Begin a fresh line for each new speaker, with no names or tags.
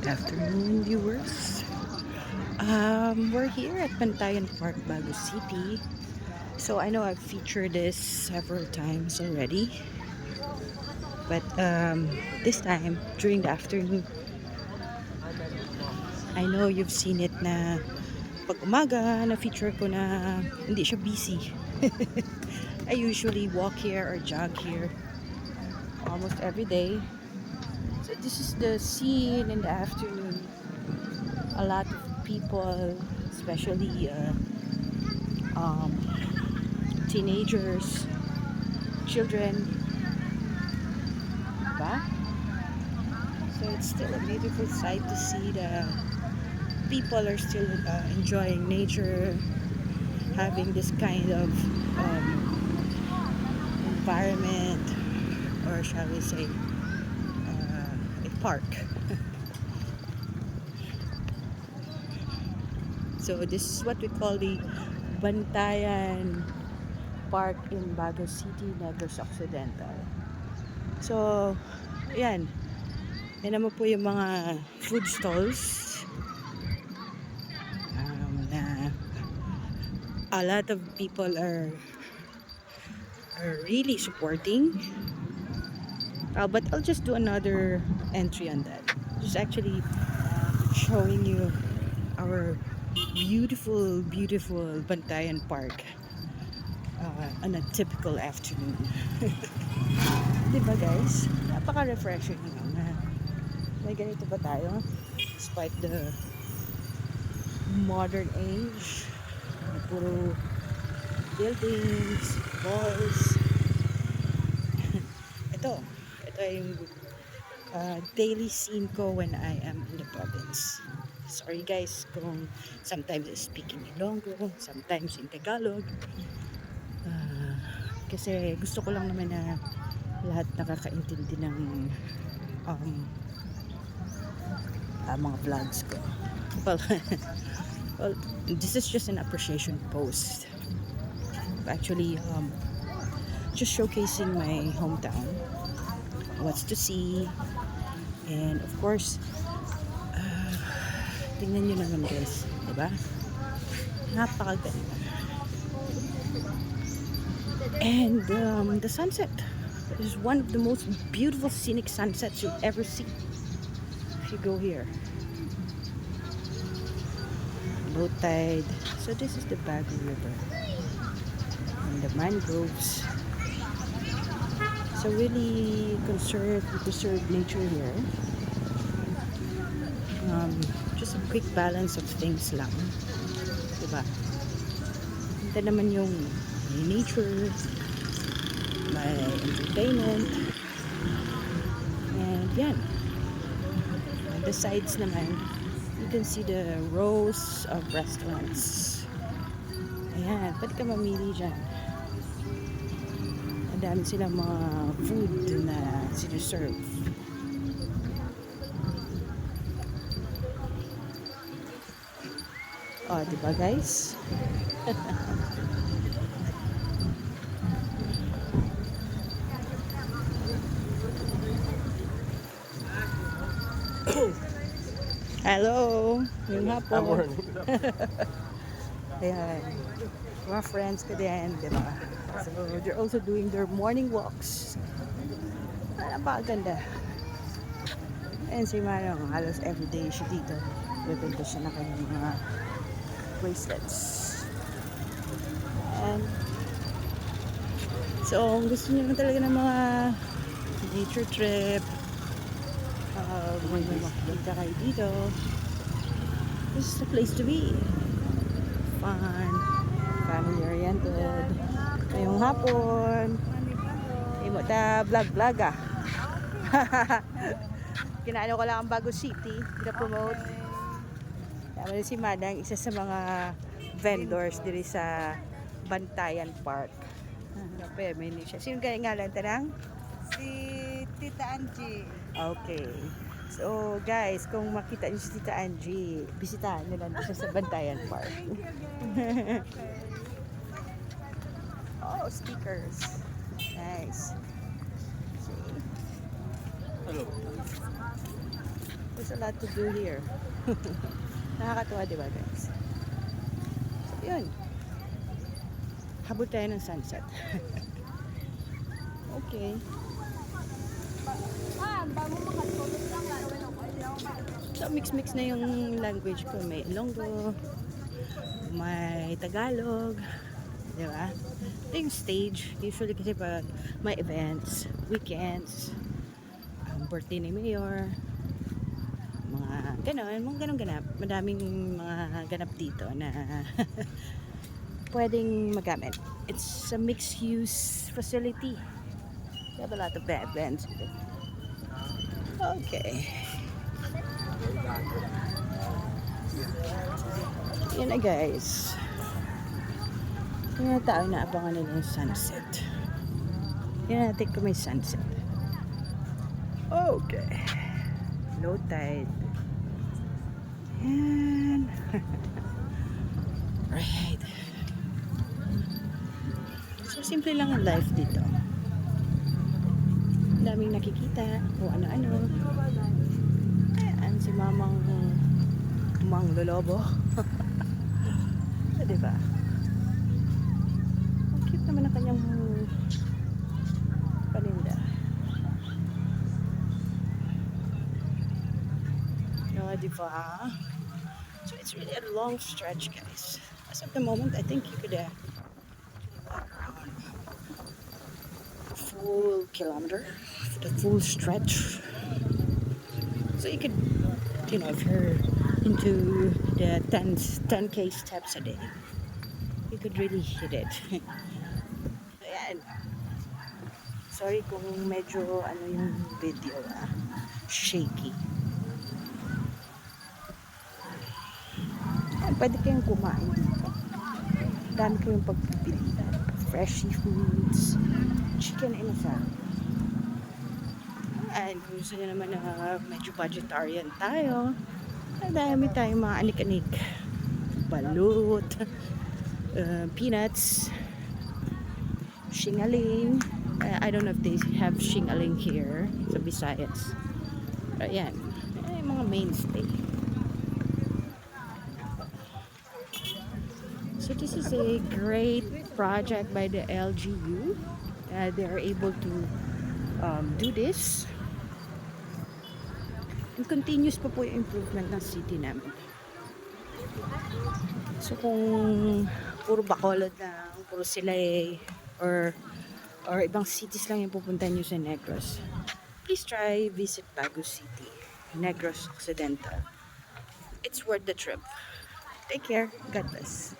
Afternoon, viewers. We're here at Bantayan Park, Baguio City. So I know I've featured this several times already, but this time during the afternoon, I know you've seen it na pag umaga na feature ko na hindi siya busy. I usually walk here or jog here almost every day. So this is the scene in the afternoon. A lot of people, especially um, teenagers, children, diba? So it's still a beautiful sight to see the people are still enjoying nature, having this kind of environment, or shall we say, a park. So this is what we call the Bantayan Park in Baguio City, Negros Occidental. So, ayan. Yan naman po yung mga food stalls na a lot of people are really supporting. But I'll just do another entry on that. Just actually showing you our beautiful, beautiful Bantayan Park on a typical afternoon. Diba guys? Napaka-refreshing na may ganito ba tayo? Despite the modern age, puro buildings, malls. ito yung daily scene ko when I am in the province. Sorry guys kung sometimes I speak in Ilonggo, sometimes in Tagalog. Kasi gusto ko lang naman na lahat nakakaintindi ng mga vlogs ko. Well, well, this is just an appreciation post. Actually, just showcasing my hometown, what's to see, and of course, tingnan nyo naman guys, diba? Napakaganda. And the sunset is one of the most beautiful scenic sunsets you'll ever see if you go here. Low tide. So this is the Baguio River and the mangroves. So really preserve nature here. Just a quick balance of things lang, diba? Ito naman yung nature, may entertainment, and yan. On the sides naman, you can see the rows of restaurants. Ayan, pwede ka mamili dyan. Ang dami silang mga food na sinaserve. Oh, diba guys? Hello! Yung hapon. Ayan. Mga friends ko din, diba? So, they're also doing their morning walks. Napakaganda. And si Manong, halos everyday siya dito. Bibenta siya na kanyang mga bracelets. And so, kung gusto niyo naman talaga ng mga nature trip, magpunta kayo dito, this is the place to be. Fun, family oriented. Ngayong hapon, imo ta vlog ah. Kinaano ko lang ang Baguio City, pina-promote. Tama si Madang, isa sa mga vendors diri sa Bantayan Park. May siya. Sino kaya ngalan tanang?
Si Tita Angie.
Okay. So guys, kung makita niyo si Tita Angie, bisitahan niyo lang siya sa Bantayan Park. Oh, stickers. Nice. See?
Hello.
There's a lot to do here. Nakakatuwa, di ba guys? So, yun. Habol tayo ng sunset. Okay. So, mix-mix na yung language ko. May Ilonggo, may Tagalog, di ba? Ito yung stage. Usually kasi pag may events, weekends, birthday ni Mayor, mga ganon ganap. Madaming mga ganap dito na pwedeng magamit. It's a mixed-use facility. We have a lot of events. Okay. Yan na guys. Yung mga tao na abangan nila yung sunset. Yan natin kung may sunset. Okay. Low tide. Yan. Right. So simple lang ang life dito. Daming nakikita kung ano-ano. Ayan, si Mamang Mang Lolobo. Diba? Ang cute naman ang kanyang paninda. No, diba? So it's really a long stretch, guys. As of the moment, I think you could walk around a full kilometer, the full stretch. So you could, you know, if you're into the 10K steps a day, you could really hit it. Ayan. Sorry kung medyo ano yung video, shaky. Ayan, pwede kayong kumain dito. Dami kayong pagpipili. Fresh seafoods, chicken inasal. And kung gusto nyo naman na medyo budgetarian tayo, dami tayong mga anik-anik. Balut, peanuts, shingaling. I don't know if they have shingaling here sa Visayas. Pero yan, yung mga mainstay. So this is a great project by the LGU. They are able to do this. And continuous pa po yung improvement ng city namin. So kung puro Bacolod lang, puro Silay, or ibang cities lang yung pupuntahan nyo sa Negros, please try visit Baguio City, Negros Occidental. It's worth the trip. Take care. God bless.